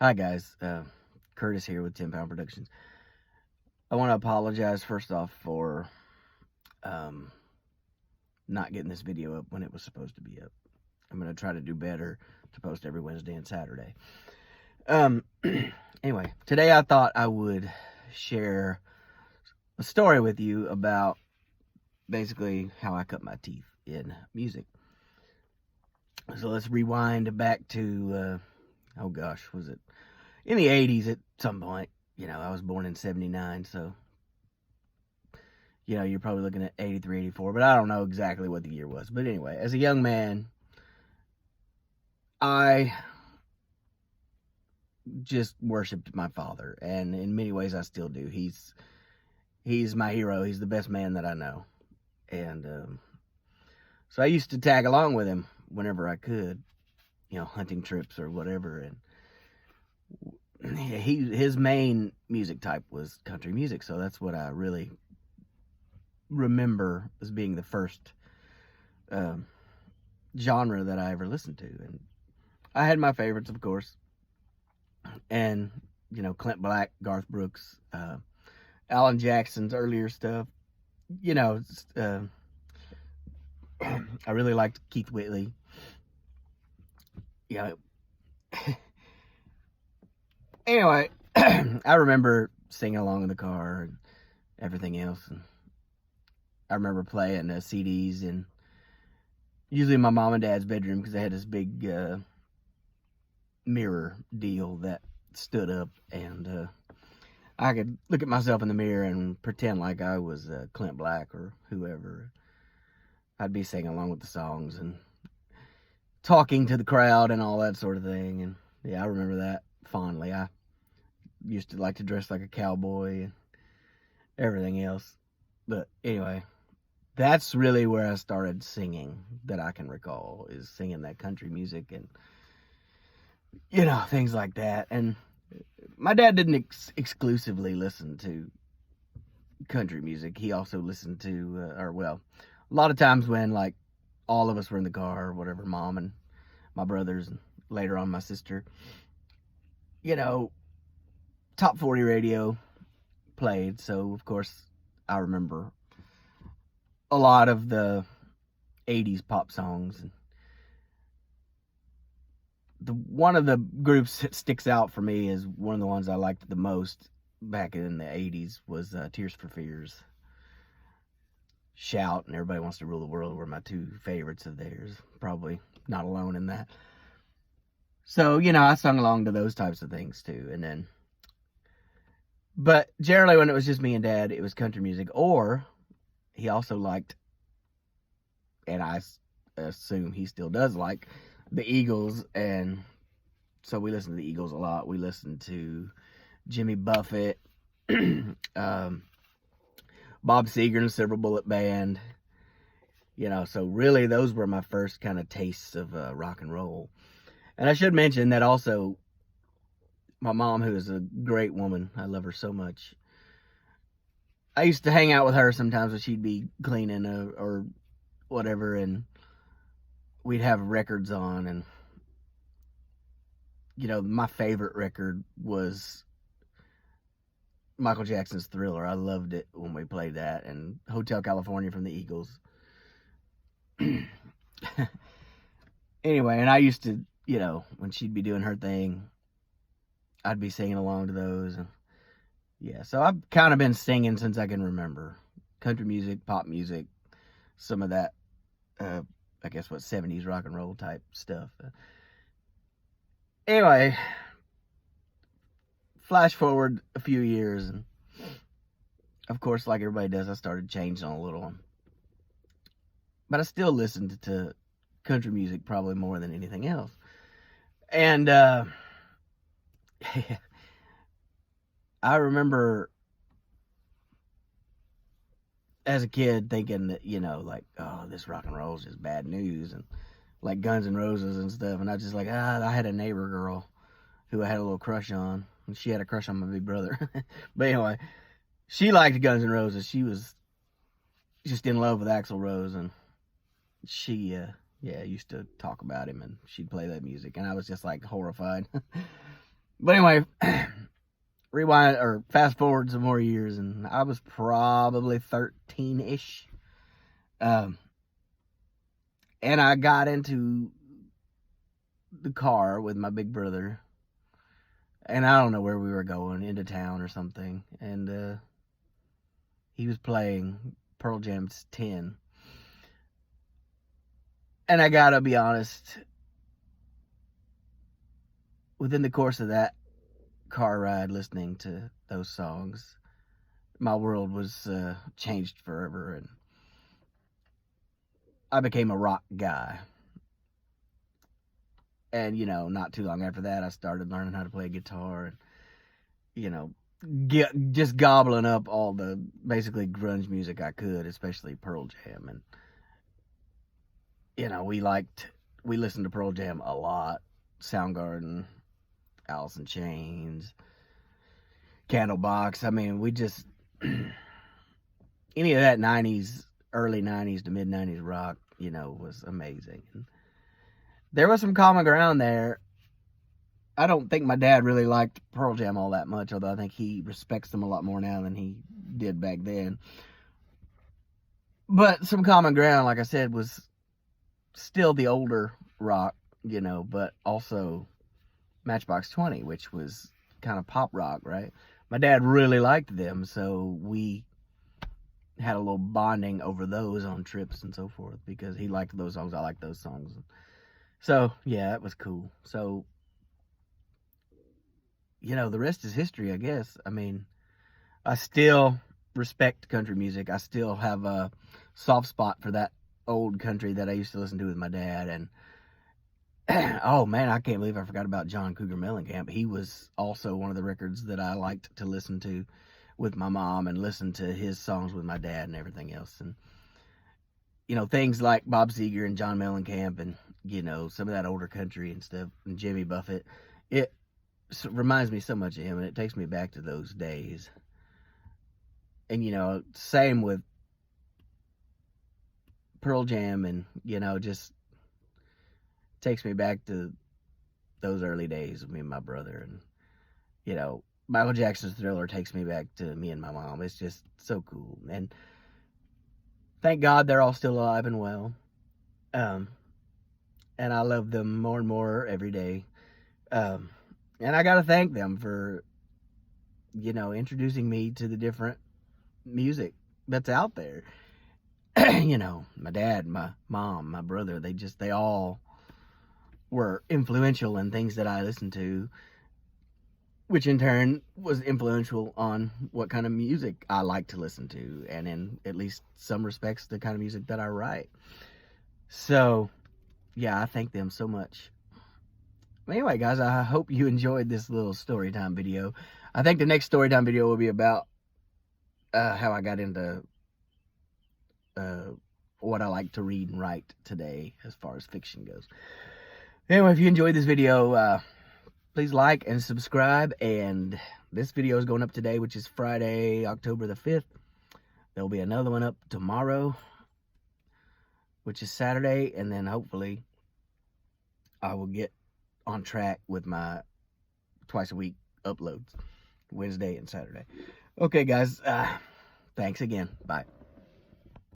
Hi guys, Curtis here with 10 Pound Productions. I want to apologize first off for um, not getting this video up when it was supposed to be up. I'm going to try to do better to post every Wednesday and Saturday. Um, anyway, today I thought I would share a story with you about basically how I cut my teeth in music. So let's rewind back to, oh gosh, was it in the 80s at some point? I was born in 79, so you're probably looking at 83, 84, but I don't know exactly what the year was. But anyway, as a young man, I just worshipped my father, and in many ways I still do. He's my hero. He's the best man that I know. And so I used to tag along with him whenever I could, hunting trips or whatever. And his main music type was country music, so that's what I really remember as being the first genre that I ever listened to. And I had my favorites, of course, and Clint Black, Garth Brooks, Alan Jackson's earlier stuff. Uh, I really liked Keith Whitley. Yeah. Anyway, I remember singing along in the car and everything else, and I remember playing CDs in usually my mom and dad's bedroom because they had this big mirror deal that stood up, and I could look at myself in the mirror and pretend like I was Clint Black or whoever. I'd be singing along with the songs and talking to the crowd and all that sort of thing. And yeah, I remember that fondly. I used to like to dress like a cowboy and everything else. But anyway, that's really where I started singing that I can recall, is singing that country music and things like that. And my dad didn't exclusively listen to country music. He also listened to, a lot of times when like all of us were in the car or whatever, mom and my brothers and later on my sister, top 40 radio played. So of course I remember a lot of the 80s pop songs. And one of the groups that sticks out for me as one of the ones I liked the most back in the 80s was Tears for Fears. Shout and Everybody Wants to Rule the World were my two favorites of theirs. Probably not alone in that. So, I sung along to those types of things too. But generally when it was just me and Dad, it was country music. Or he also liked, and I assume he still does like, the Eagles. And so we listened to the Eagles a lot. We listened to Jimmy Buffett, Bob Seger and the Silver Bullet Band. So really those were my first kind of tastes of rock and roll. And I should mention that also my mom, who is a great woman, I love her so much. I used to hang out with her sometimes when she'd be cleaning or whatever, and we'd have records on. And my favorite record was Michael Jackson's Thriller. I loved it when we played that, and Hotel California from the Eagles. Anyway, and I used to, when she'd be doing her thing, I'd be singing along to those. And yeah, so I've kind of been singing since I can remember. Country music, pop music, some of that, I guess 70s rock and roll type stuff. Anyway, flash forward a few years, and of course, like everybody does, I started changing a little. But I still listened to country music probably more than anything else. And I remember as a kid thinking that, like, oh, this rock and roll is just bad news, and like Guns N' Roses and stuff. And I just like, I had a neighbor girl who I had a little crush on, and she had a crush on my big brother. But anyway, she liked Guns N' Roses. She was just in love with Axl Rose, and she, used to talk about him, and she'd play that music, and I was just like horrified. But anyway, rewind or fast forward some more years, and I was probably 13-ish. And I got into the car with my big brother, and I don't know where we were going, into town or something, and he was playing Pearl Jam's 10. And I gotta be honest, within the course of that car ride listening to those songs, my world was changed forever, and I became a rock guy. And, not too long after that, I started learning how to play guitar and, just gobbling up all the basically grunge music I could, especially Pearl Jam. And, we listened to Pearl Jam a lot. Soundgarden, Alice in Chains, Candlebox. I mean, we just, any of that 90s, early 90s to mid 90s rock, was amazing. And there was some common ground there. I don't think my dad really liked Pearl Jam all that much, although I think he respects them a lot more now than he did back then. But some common ground, like I said, was still the older rock, but also Matchbox 20, which was kind of pop rock, right? My dad really liked them, so we had a little bonding over those on trips and so forth, because he liked those songs, I liked those songs. So, yeah, it was cool. So, the rest is history, I guess. I mean, I still respect country music. I still have a soft spot for that old country that I used to listen to with my dad. And oh man, I can't believe I forgot about John Cougar Mellencamp. He was also one of the records that I liked to listen to with my mom and listen to his songs with my dad and everything else. And things like Bob Seger and John Mellencamp and some of that older country and stuff, and Jimmy Buffett, it reminds me so much of him, and it takes me back to those days. And same with Pearl Jam, and just takes me back to those early days with me and my brother. And Michael Jackson's Thriller takes me back to me and my mom. It's just so cool. And thank God they're all still alive and well. And I love them more and more every day. And I got to thank them for, introducing me to the different music that's out there. My dad, my mom, my brother, they all were influential in things that I listened to, which in turn was influential on what kind of music I like to listen to, and in at least some respects, the kind of music that I write. So, yeah, I thank them so much. Anyway, guys, I hope you enjoyed this little story time video. I think the next story time video will be about how I got into what I like to read and write today as far as fiction goes. Anyway, if you enjoyed this video, please like and subscribe. And this video is going up today, which is Friday, October the 5th. There'll be another one up tomorrow, which is Saturday. And then hopefully I will get on track with my twice a week uploads, Wednesday and Saturday. Okay, guys. Thanks again. Bye.